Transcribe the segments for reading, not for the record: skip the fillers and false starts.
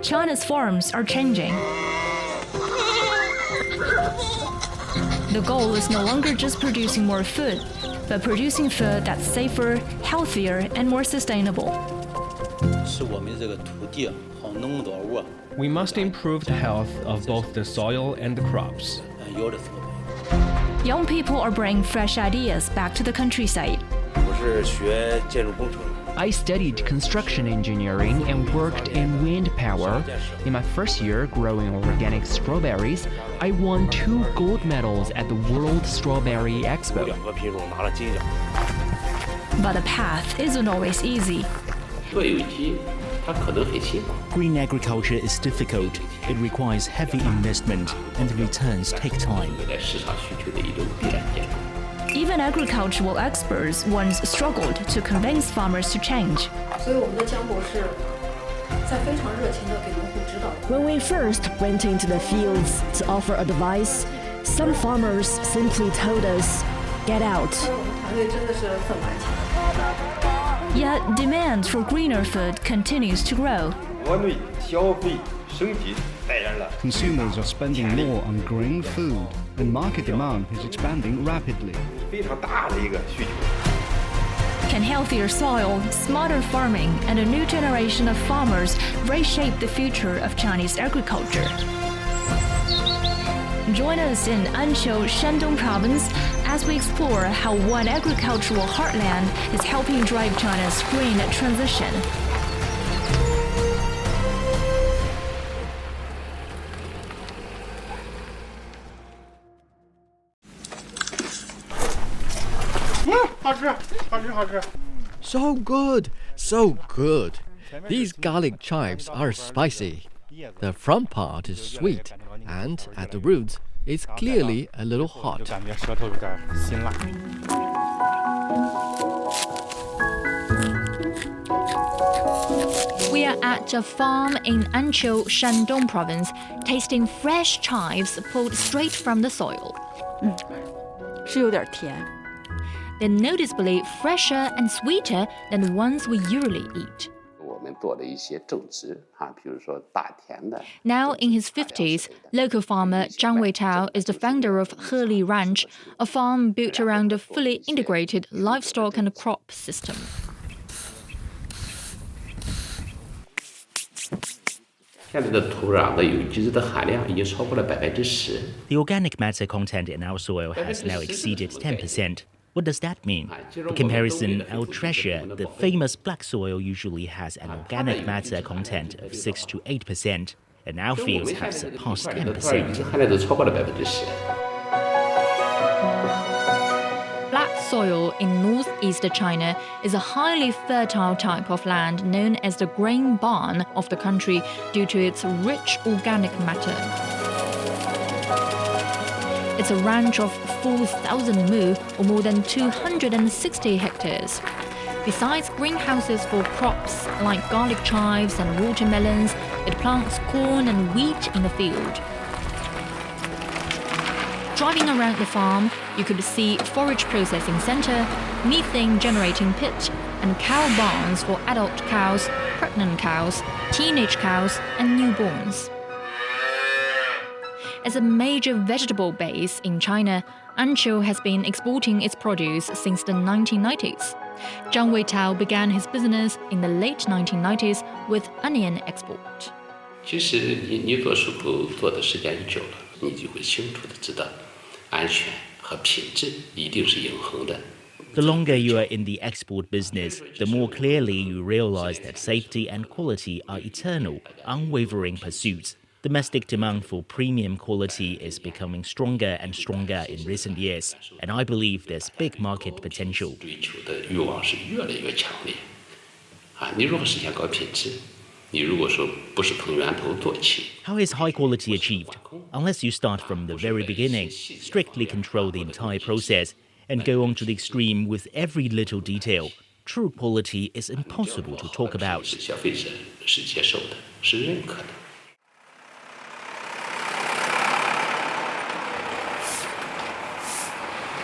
China's farms are changing. The goal is no longer just producing more food, but producing food that's safer, healthier, and more sustainable. We must improve the health of both the soil and the crops. Young people are bringing fresh ideas back to the countryside. I studied construction engineering and worked in wind power. In my first year growing organic strawberries, I won 2 gold medals at the World Strawberry Expo. But the path isn't always easy. Green agriculture is difficult. It requires heavy investment, and the returns take time. Even agricultural experts once struggled to convince farmers to change. When we first went into the fields to offer advice, some farmers simply told us, "Get out." Yet demand for greener food continues to grow. Consumers are spending more on green food, and market demand is expanding rapidly. Can healthier soil, smarter farming, and a new generation of farmers reshape the future of Chinese agriculture? Join us in Anqiu, Shandong Province, as we explore how one agricultural heartland is helping drive China's green transition. So good, so good. These garlic chives are spicy. The front part is sweet, and at the roots, it's clearly a little hot. We are at a farm in Anqiu, Shandong Province, tasting fresh chives pulled straight from the soil. 是有点甜。 They're noticeably fresher and sweeter than the ones we usually eat. Now in his 50s, local farmer Zhang Weitao is the founder of Heli Ranch, a farm built around a fully integrated livestock and crop system. The organic matter content in our soil has now exceeded 10%. What does that mean? For comparison, our treasure, the famous black soil, usually has an organic matter content of 6 to 8%, and our fields have surpassed 10%. Black soil in northeast China is a highly fertile type of land known as the grain barn of the country due to its rich organic matter. It's a ranch of 4,000 mu, or more than 260 hectares. Besides greenhouses for crops like garlic chives and watermelons, it plants corn and wheat in the field. Driving around the farm, you could see forage processing center, methane generating pit, and cow barns for adult cows, pregnant cows, teenage cows, and newborns. As a major vegetable base in China, Anqiu has been exporting its produce since the 1990s. Zhang Weitao began his business in the late 1990s with onion export. The longer you are in the export business, the more clearly you realize that safety and quality are eternal, unwavering pursuits. Domestic demand for premium quality is becoming stronger and stronger in recent years, and I believe there's big market potential. How is high quality achieved? Unless you start from the very beginning, strictly control the entire process, and go on to the extreme with every little detail, true quality is impossible to talk about.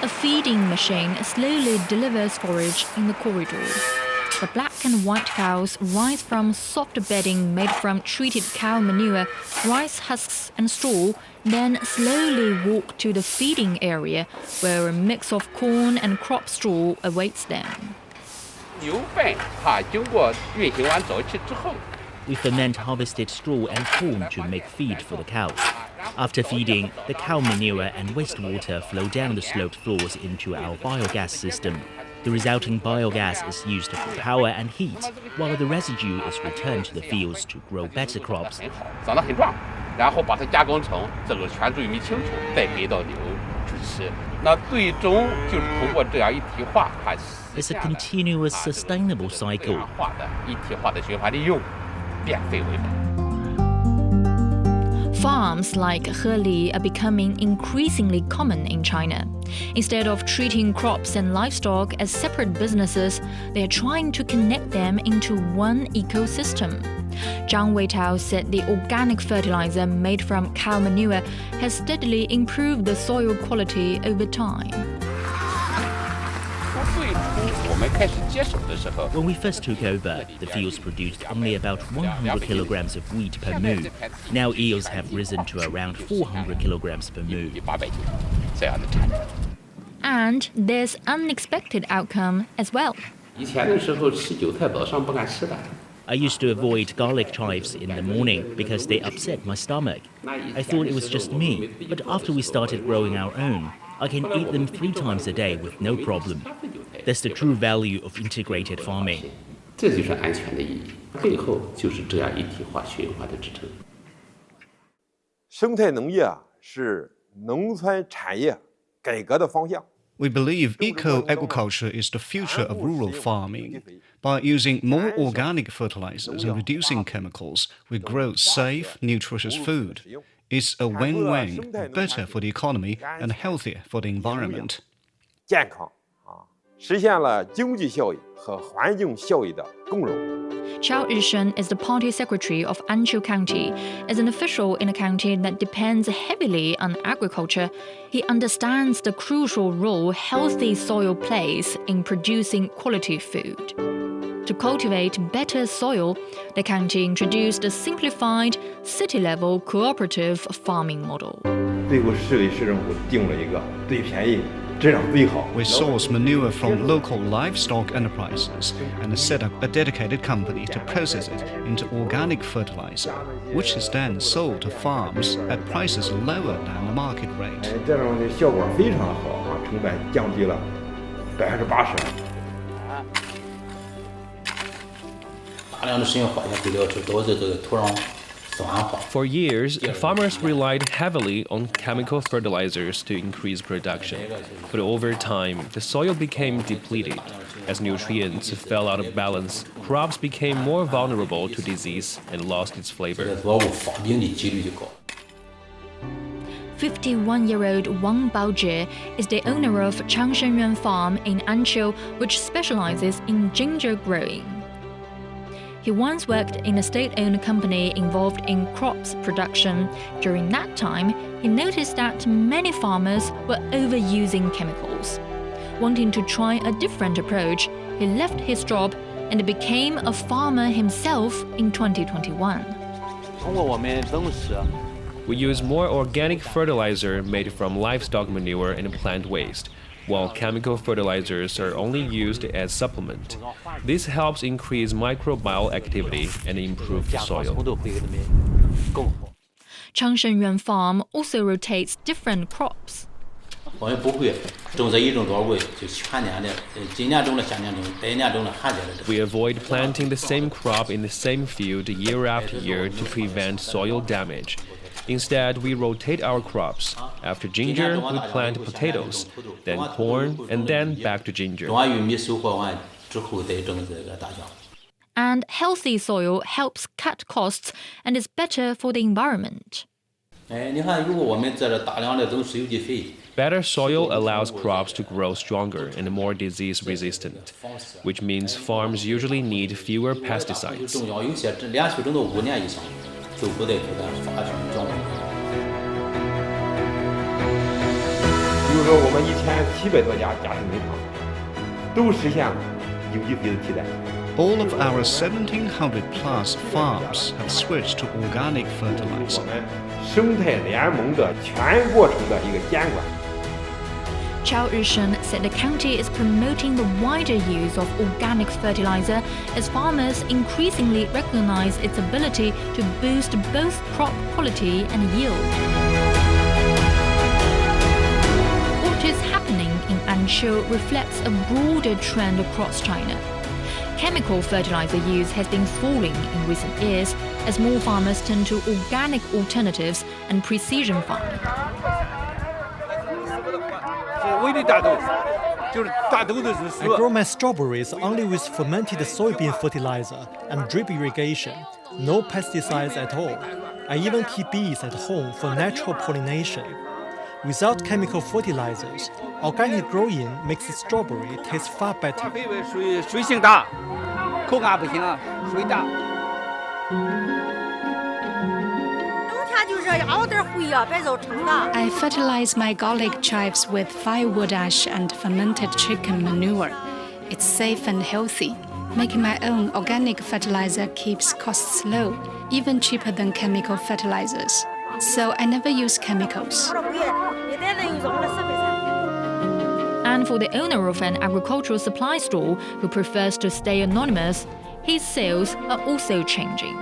A feeding machine slowly delivers forage in the corridor. The black and white cows rise from soft bedding made from treated cow manure, rice husks and straw, then slowly walk to the feeding area where a mix of corn and crop straw awaits them. We ferment harvested straw and corn to make feed for the cows. After feeding, the cow manure and wastewater flow down the sloped floors into our biogas system. The resulting biogas is used for power and heat, while the residue is returned to the fields to grow better crops. It's a continuous, sustainable cycle. Farms like Heli are becoming increasingly common in China. Instead of treating crops and livestock as separate businesses, they are trying to connect them into one ecosystem. Zhang Weitao said the organic fertilizer made from cow manure has steadily improved the soil quality over time. When we first took over, the fields produced only about 100 kilograms of wheat per moo. Now yields have risen to around 400 kilograms per moo. And there's unexpected outcome as well. I used to avoid garlic chives in the morning because they upset my stomach. I thought it was just me, but after we started growing our own, I can eat them 3 times a day with no problem. That's the true value of integrated farming. 这就是安全的意义，背后就是这样一体化、学化的支撑。生态农业是农村产业改革的方向。 We believe eco-agriculture is the future of rural farming. By using more organic fertilizers and reducing chemicals, we grow safe, nutritious food. It's a win-win, better for the economy and healthier for the environment. 健康实现了经济效益和环境效益的共融。 Chao Yishen is the party secretary of Anqiu County. As an official in a county that depends heavily on agriculture, he understands the crucial role healthy soil plays in producing quality food. To cultivate better soil, the county introduced a simplified, city-level cooperative farming model. 最后市里市政府定了一个最便宜、质量最好。 We source manure from local livestock enterprises and set up a dedicated company to process it into organic fertilizer, which is then sold to farms at prices lower than the market rate. 这种的效果非常好成本降低了80%。 For years, farmers relied heavily on chemical fertilizers to increase production. But over time, the soil became depleted. As nutrients fell out of balance, crops became more vulnerable to disease and lost its flavor. 51-year-old Wang Baojie is the owner of Changshenyuan Farm in Anqiu, which specializes in ginger growing. He once worked in a state-owned company involved in crops production. During that time, he noticed that many farmers were overusing chemicals. Wanting to try a different approach, he left his job and became a farmer himself in 2021. We use more organic fertilizer made from livestock manure and plant waste, while chemical fertilizers are only used as supplement. This helps increase microbial activity and improve the soil. Changshenyuan Farm also rotates different crops. We avoid planting the same crop in the same field year after year to prevent soil damage. Instead, we rotate our crops. After ginger, we plant potatoes, then corn, and then back to ginger. And healthy soil helps cut costs and is better for the environment. Better soil allows crops to grow stronger and more disease-resistant, which means farms usually need fewer pesticides. 就不得给他罚权交赔。比如说，我们1700多家家庭农场都实现了有机肥的替代。All of our 1,700 plus farms have switched to organic fertilizer. 生态联盟的全过程的一个监管。 Chao Yushen said the county is promoting the wider use of organic fertilizer as farmers increasingly recognize its ability to boost both crop quality and yield. What is happening in Anqiu reflects a broader trend across China. Chemical fertilizer use has been falling in recent years as more farmers turn to organic alternatives and precision farming. I grow my strawberries only with fermented soybean fertilizer and drip irrigation, no pesticides at all. I even keep bees at home for natural pollination. Without chemical fertilizers, organic growing makes the strawberry taste far better. I fertilize my garlic chives with firewood ash and fermented chicken manure. It's safe and healthy. Making my own organic fertilizer keeps costs low, even cheaper than chemical fertilizers. So I never use chemicals. And for the owner of an agricultural supply store who prefers to stay anonymous, his sales are also changing.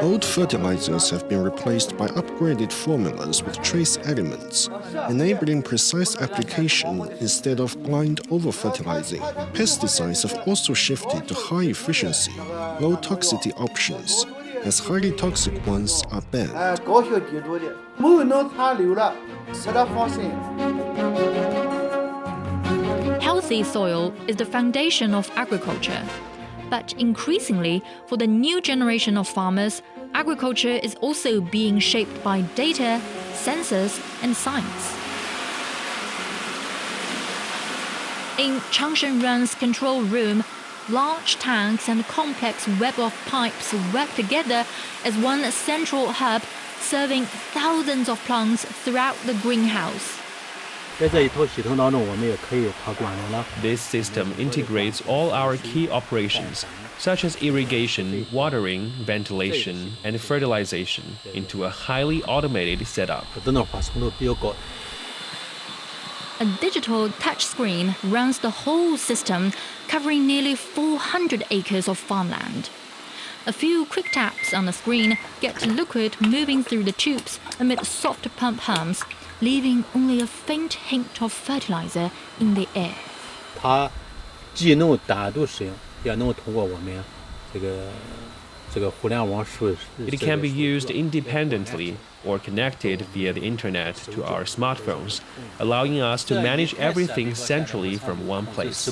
Old fertilizers have been replaced by upgraded formulas with trace elements, enabling precise application instead of blind over-fertilizing. Pesticides have also shifted to high-efficiency, low-toxicity options, as highly toxic ones are banned. Healthy soil is the foundation of agriculture. But increasingly, for the new generation of farmers, agriculture is also being shaped by data, sensors, and science. In Changshen Ren's control room, large tanks and complex web of pipes work together as one central hub, serving thousands of plants throughout the greenhouse. This system integrates all our key operations, such as irrigation, watering, ventilation, and fertilization, into a highly automated setup. A digital touchscreen runs the whole system, covering nearly 400 acres of farmland. A few quick taps on the screen get liquid moving through the tubes amid soft pump hums, leaving only a faint hint of fertilizer in the air. It can be used independently or connected via the internet to our smartphones, allowing us to manage everything centrally from one place.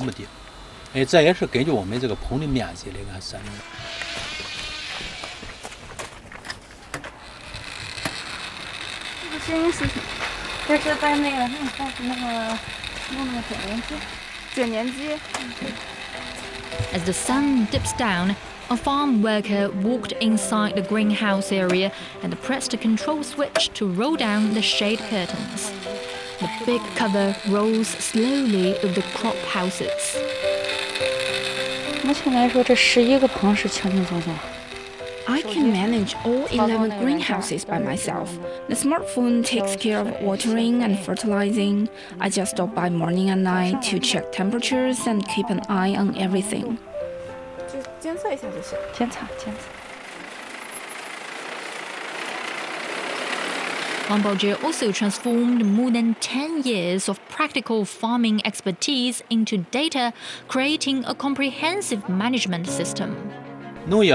As the sun dips down, a farm worker walked inside the greenhouse area and pressed the control switch to roll down the shade curtains. The big cover rolls slowly over the crop houses. I can manage all 11 greenhouses by myself. The smartphone takes care of watering and fertilizing. I just stop by morning and night to check temperatures and keep an eye on everything. Wang Baojie also transformed more than 10 years of practical farming expertise into data, creating a comprehensive management system. Now we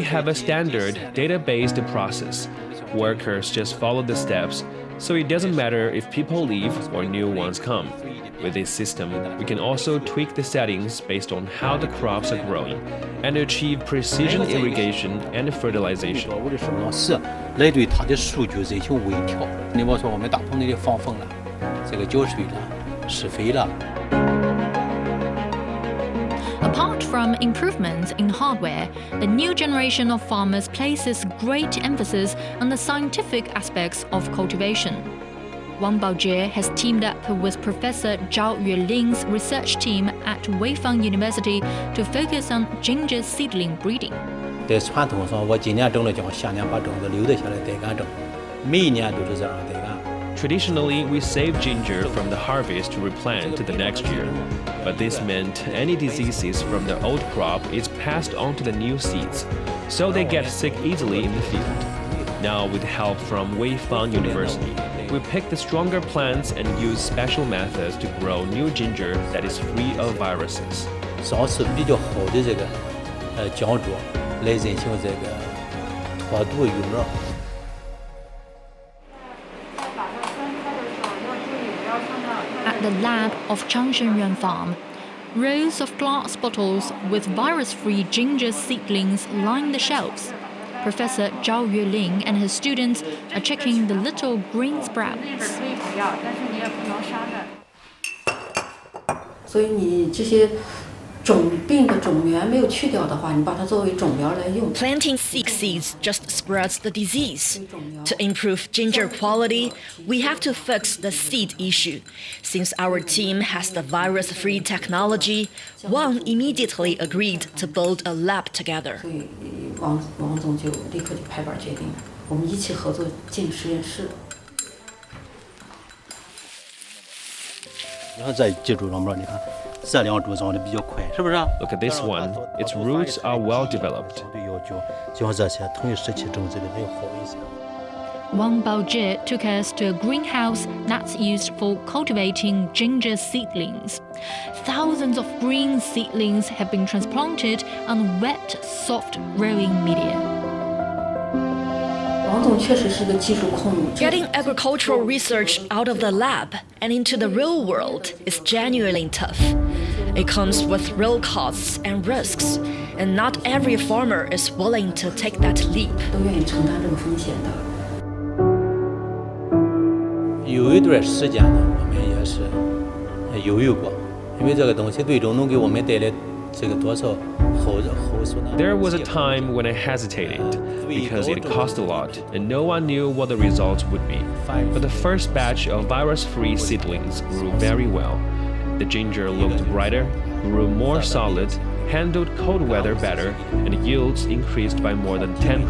have a standard data-based process. Workers just follow the steps, so it doesn't matter if people leave or new ones come. With this system, we can also tweak the settings based on how the crops are growing and achieve precision irrigation and fertilization. Apart from from improvements in hardware, the new generation of farmers places great emphasis on the scientific aspects of cultivation. Wang Baojie has teamed up with Professor Zhao Yueling's research team at Weifang University to focus on ginger seedling breeding. 在传统上，我今年种了，叫下年把种子留在下来再干种，每一年都是这样再干。 Traditionally, we save ginger from the harvest to replant the next year. But this meant any diseases from the old crop is passed on to the new seeds, so they get sick easily in the field. Now, with help from Weifang University, we pick the stronger plants and use special methods to grow new ginger that is free of viruses. 少是比较好的这个胶着来进行这个脱毒育苗。 At the lab of Changshenyuan Farm, rows of glass bottles with virus-free ginger seedlings line the shelves. Professor Zhao Yueling and his students are checking the little green sprouts. 所以你这些种病的种源没有去掉的话，你把它作为种苗来用。 Planting sick seeds just spreads the disease. To improve ginger quality, we have to fix the seed issue. Since our team has the virus-free technology, Wang immediately agreed to build a lab together. 所以王总就立刻就拍板决定了，我们一起合作进实验室。然后再记住，老妹儿，你看。 这两株长得比较快，是不是？ Look at this one. Its roots are well developed. 对要求，就像这些同一时期种植的要好一些。 Wang Baojie took us to a greenhouse that's used for cultivating ginger seedlings. Thousands of green seedlings have been transplanted on wet, soft growing media. Getting agricultural research out of the lab and into the real world is genuinely tough. It comes with real costs and risks, and not every farmer is willing to take that leap. 有一段时间呢，我们也是犹豫过，因为这个东西最终能给我们带来这个多少后续呢？ There was a time when I hesitated because it cost a lot and no one knew what the results would be. But the first batch of virus-free seedlings grew very well. The ginger looked brighter, grew more solid, handled cold weather better, and yields increased by more than 10%.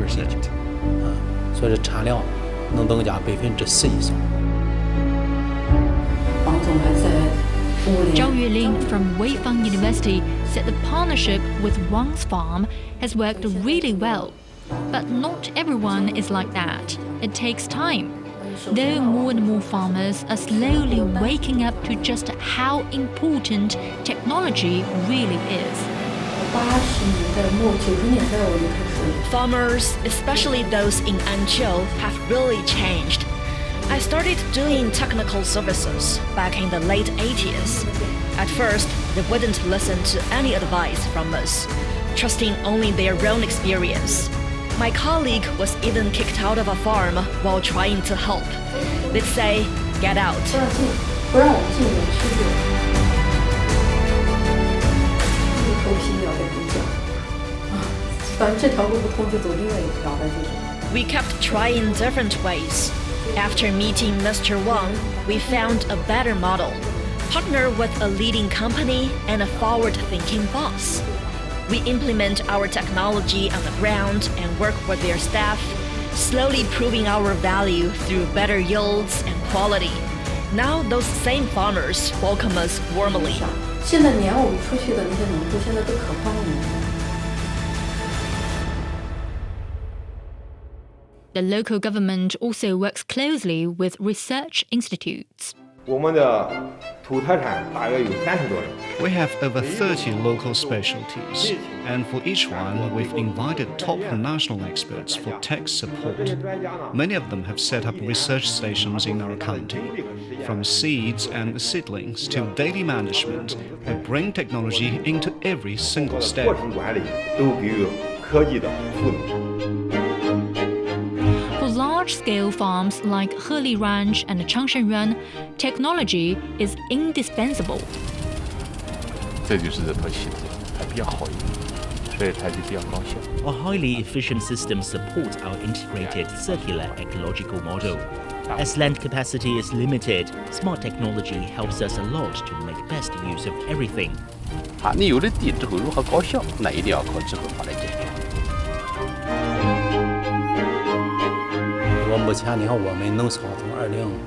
所以产量能增加10%以上。 Zhao Yueling from Weifang University said the partnership with Wang's farm has worked really well. But not everyone is like that. It takes time. Though more and more farmers are slowly waking up to just how important technology really is. Farmers, especially those in Anqiu, have really changed. I started doing technical services back in the late 80s. At first, they wouldn't listen to any advice from us, trusting only their own experience. My colleague was even kicked out of a farm while trying to help. They'd say, "Get out." We kept trying different ways. After meeting Mr. Wang, we found a better model. Partner with a leading company and a forward-thinking boss. We implement our technology on the ground and work with their staff, slowly proving our value through better yields and quality. Now those same farmers welcome us warmly. 现在撵我们出去的那些农户，现在都可欢迎了。 The local government also works closely with research institutes. 我们的土特产大约有30多种。 We have over 30 local specialties, and for each one, we've invited top national experts for tech support. Many of them have set up research stations in our county. From seeds and seedlings to daily management, we bring technology into every single step. 过程管理都给予科技的赋能。 For large-scale farms like Heli Ranch and Changshenyuan, technology is indispensable. 这就是人和系统， Our highly efficient systems support our integrated circular ecological model. As land capacity is limited, smart technology helps us a lot to make best use of everything. 你有了地之后如何高效，那一定要靠智慧化来解决。我目前你看，我们农场从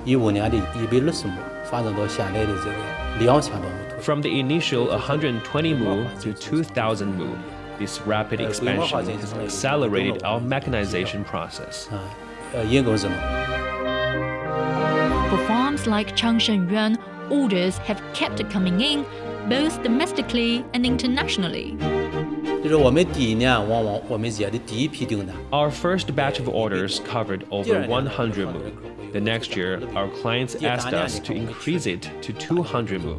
2015年的160亩发展到现在的这个2000多亩。From the initial 120 mu to 2,000 mu, this rapid expansion has accelerated our mechanization process. 人工智能。 For farms like Changshenyuan, orders have kept coming in, both domestically and internationally. 就是我们第一年我们接的第一批订单。 Our first batch of orders covered over 100 mu. The next year, our clients asked us to increase it to 200 mu.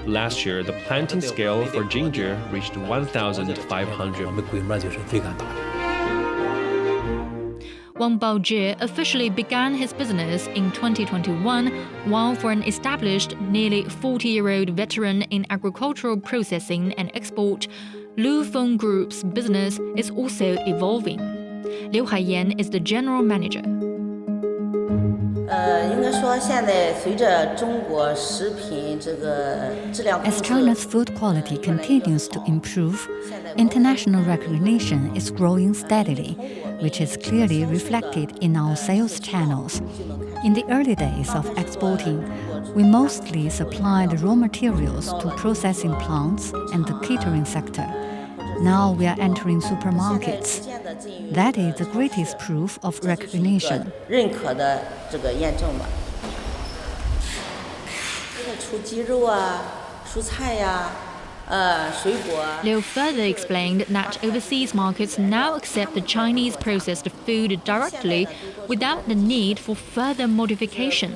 Last year, the planting scale for ginger reached 1,500. Wang Baojie officially began his business in 2021, while for an established, nearly 40-year-old veteran in agricultural processing and export, Lu Feng Group's business is also evolving. Liu Haiyan is the general manager. As China's food quality continues to improve, international recognition is growing steadily, which is clearly reflected in our sales channels. In the early days of exporting, we mostly supplied raw materials to processing plants and the catering sector. Now we are entering supermarkets. That is the greatest proof of recognition. Liu further explained that overseas markets now accept the Chinese processed food directly without the need for further modification.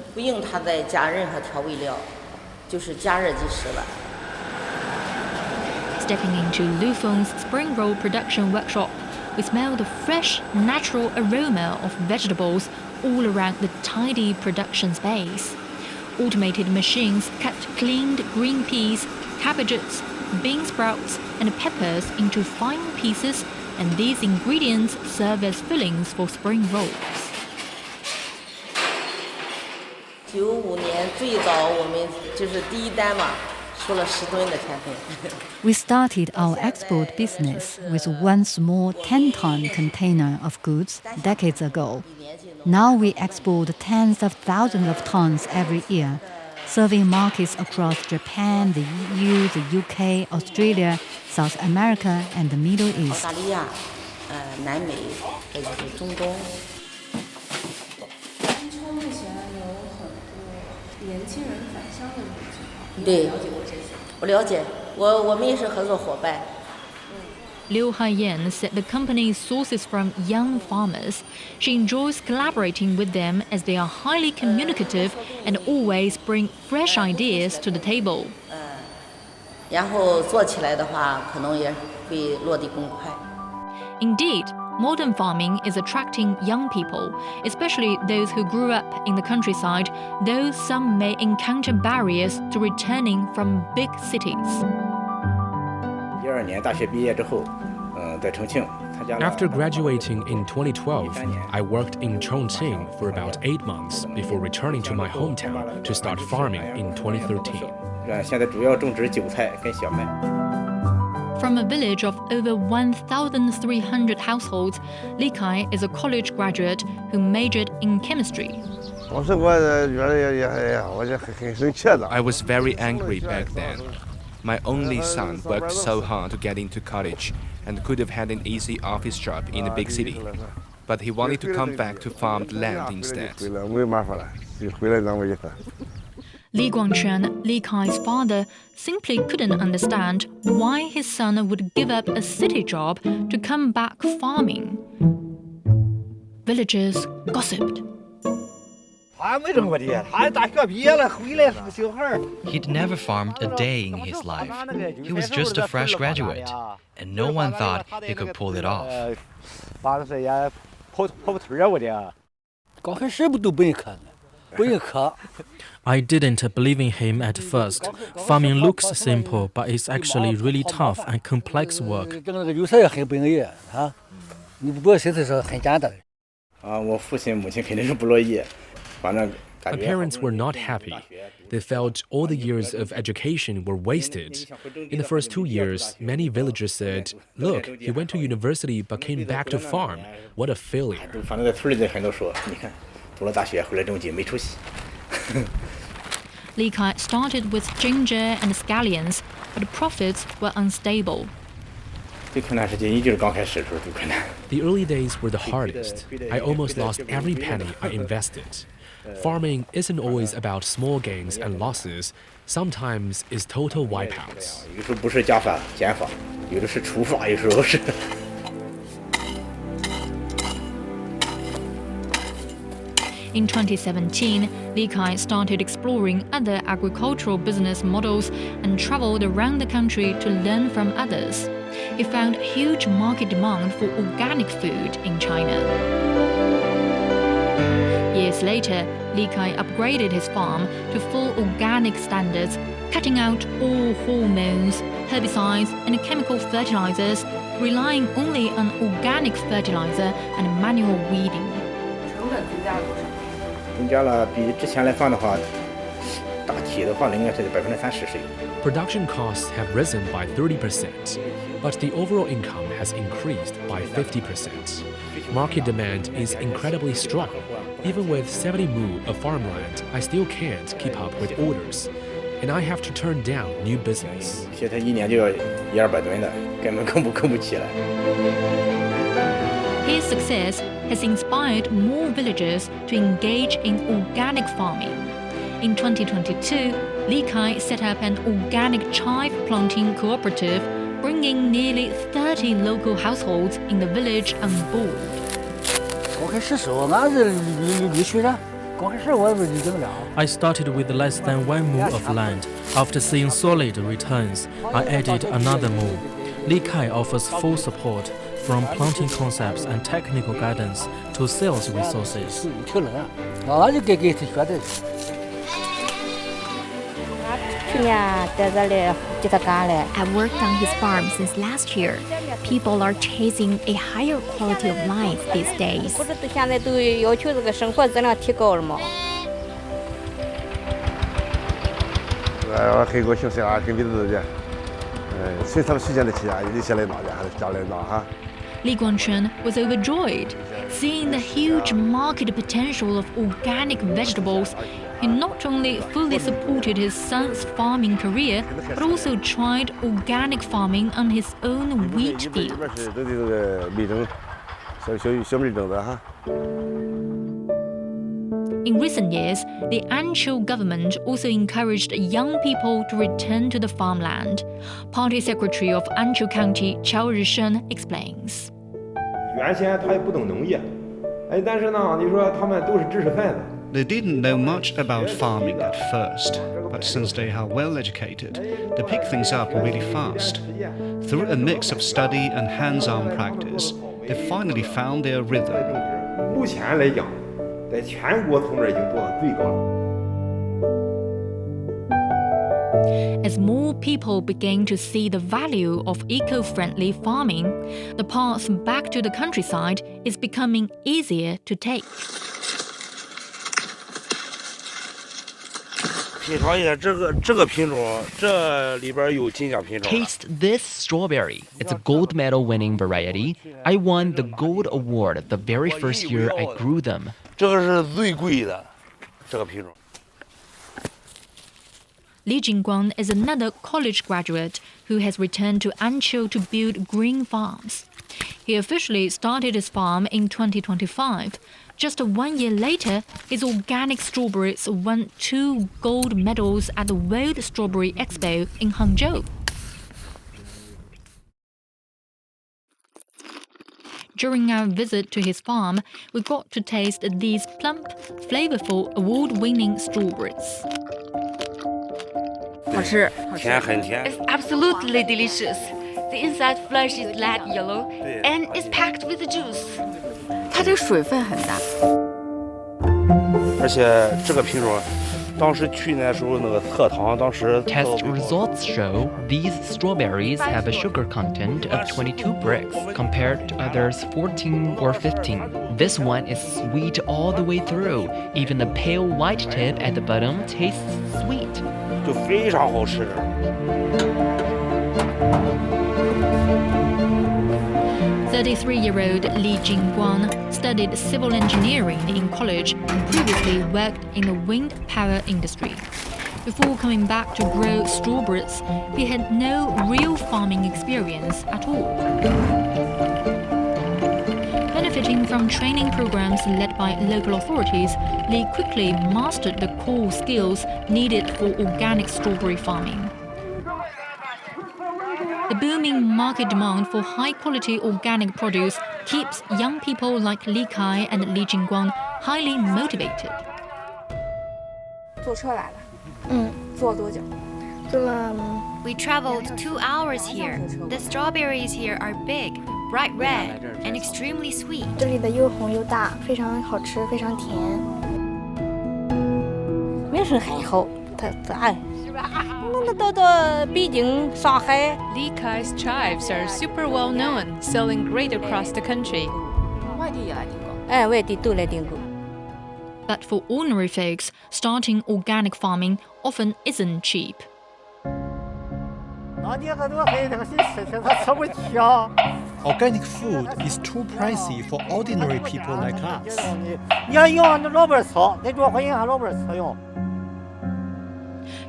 Stepping into Lu Feng's spring roll production workshop, we smell the fresh, natural aroma of vegetables all around the tidy production space. Automated machines cut cleaned green peas, cabbages, bean sprouts, and peppers into fine pieces, and these ingredients serve as fillings for spring rolls. 95年最早我们就是第一单嘛。 We started our export business with one small 10-ton container of goods decades ago. Now we export tens of thousands of tons every year, serving markets across Japan, the EU, the UK, Australia, South America, and the Middle East. Liu Haiyan said the company sources from young farmers. She enjoys collaborating with them as they are highly communicative and always bring fresh ideas to the table. Indeed, modern farming is attracting young people, especially those who grew up in the countryside, though some may encounter barriers to returning from big cities. After graduating in 2012, I worked in Chongqing for about 8 months before returning to my hometown to start farming in 2013. From a village of over 1,300 households, Li Kai is a college graduate who majored in chemistry. I was very angry back then. My only son worked so hard to get into college and could have had an easy office job in a big city. But he wanted to come back to farm the land instead. Li Guangquan, Li Kai's father, simply couldn't understand why his son would give up a city job to come back farming. Villagers gossiped. He'd never farmed a day in his life. He was just a fresh graduate, and no one thought he could pull it off. I didn't believe in him at first. Farming looks simple, but it's actually really tough and complex work. My parents were not happy. They felt all the years of education were wasted. In the first 2 years, many villagers said, "Look, he went to university but came back to farm. What a failure." Li Kai started with ginger and scallions, but the profits were unstable. The early days were the hardest. I almost lost every penny I invested. Farming isn't always about small gains and losses. Sometimes it's total wipeouts. In 2017, Li Kai started exploring other agricultural business models and traveled around the country to learn from others. He found huge market demand for organic food in China. Years later, Li Kai upgraded his farm to full organic standards, cutting out all hormones, herbicides, and chemical fertilizers, relying only on organic fertilizer and manual weeding. Production costs have risen by 30%, but the overall income has increased by 50%. Market demand is incredibly strong. Even with 70 mu of farmland, I still can't keep up with orders, and I have to turn down new business. His success has inspired more villagers to engage in organic farming. In 2022, Li Kai set up an organic chive planting cooperative, bringing nearly 30 local households in the village on board. I started with less than 1 mu of land. After seeing solid returns, I added another mu. Li Kai offers full support, from planting concepts and technical guidance to sales resources. I've worked on his farm since last year. People are chasing a higher quality of life these days. Li Guangchen was overjoyed. Seeing the huge market potential of organic vegetables, he not only fully supported his son's farming career, but also tried organic farming on his own wheat fields. In recent years, the Anqiu government also encouraged young people to return to the farmland. Party Secretary of Anqiu County Qiao Risheng explains. They didn't know much about farming at first, but since they are well educated, they pick things up really fast. Through a mix of study and hands-on practice, they finally found their rhythm. As more people began to see the value of eco-friendly farming, the path back to the countryside is becoming easier to take. Taste this strawberry. It's a gold medal winning variety. I won the gold award the very first year I grew them. Li Jingguang is another college graduate who has returned to Anqiu to build green farms. He officially started his farm in 2025. Just 1 year later, his organic strawberries won 2 gold medals at the World Strawberry Expo in Hangzhou. During our visit to his farm, we got to taste these plump, flavorful, award-winning strawberries. It's absolutely delicious. The inside flesh is light yellow and is packed with juice. 它这个水分很大。Test results show these strawberries have a sugar content of 22 bricks compared to others 14 or 15. This one is sweet all the way through. Even the pale white tip at the bottom tastes sweet. 就非常好吃。 33-year-old Li Jingguan studied civil engineering in college and previously worked in the wind power industry. Before coming back to grow strawberries, he had no real farming experience at all. Benefiting from training programs led by local authorities, Li quickly mastered the core skills needed for organic strawberry farming. The booming market demand for high-quality organic produce keeps young people like Li Kai and Li Jingguan highly motivated. 坐车来的，坐了多久？坐了。We traveled 2 hours here. The strawberries here are big, bright red, and extremely sweet. 这里的又红又大，非常好吃，非常甜。名声很好，它爱。 Li Kai's chives are super well known, selling great across the country. But for ordinary folks, starting organic farming often isn't cheap. Organic food is too pricey for ordinary people like us.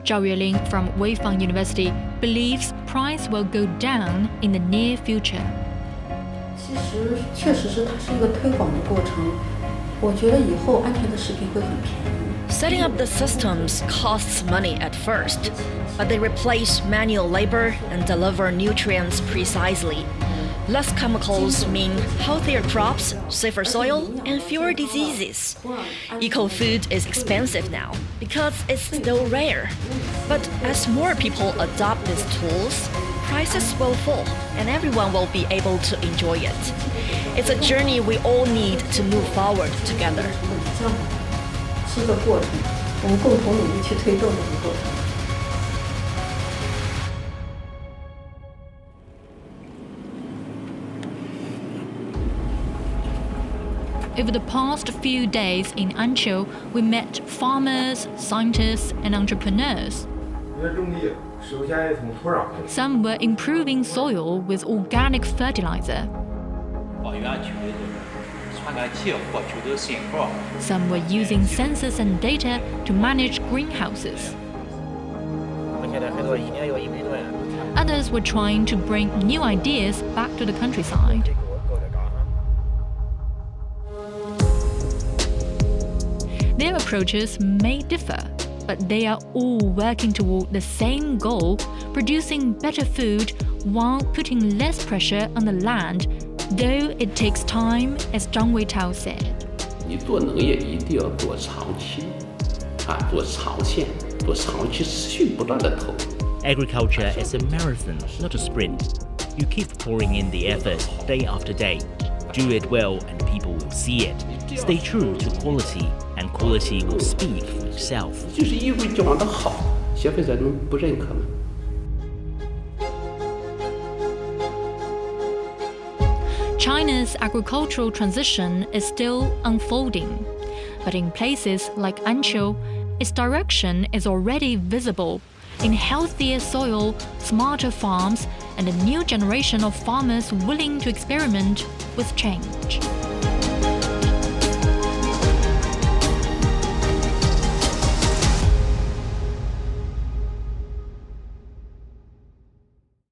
Zhao Yueling from Weifang University believes price will go down in the near future. 其实确实是它是一个推广的过程。我觉得以后安全的食品会很便宜。 Setting up the systems costs money at first, but they replace manual labor and deliver nutrients precisely. Less chemicals mean healthier crops, safer soil, and fewer diseases. Eco-food is expensive now because it's still rare. But as more people adopt these tools, prices will fall and everyone will be able to enjoy it. It's a journey we all need to move forward together. 是个过程，我们共同努力去推动这个过程。 Over the past few days in Anqiu, we met farmers, scientists, and entrepreneurs. Some were improving soil with organic fertilizer. Some were using sensors and data to manage greenhouses. Others were trying to bring new ideas back to the countryside. Their approaches may differ, but they are all working toward the same goal, producing better food while putting less pressure on the land, though it takes time, as Zhang Weitao said. 你做农业一定要做长期，做长线，做长期持续不断的投。 Agriculture is a marathon, not a sprint. You keep pouring in the effort day after day. Do it well and people will see it. Stay true to quality and quality will speak for itself. 就是因为讲得好，消费者能不认可吗？ China's agricultural transition is still unfolding, but in places like Anqiu, its direction is already visible in healthier soil, smarter farms, and a new generation of farmers willing to experiment with change.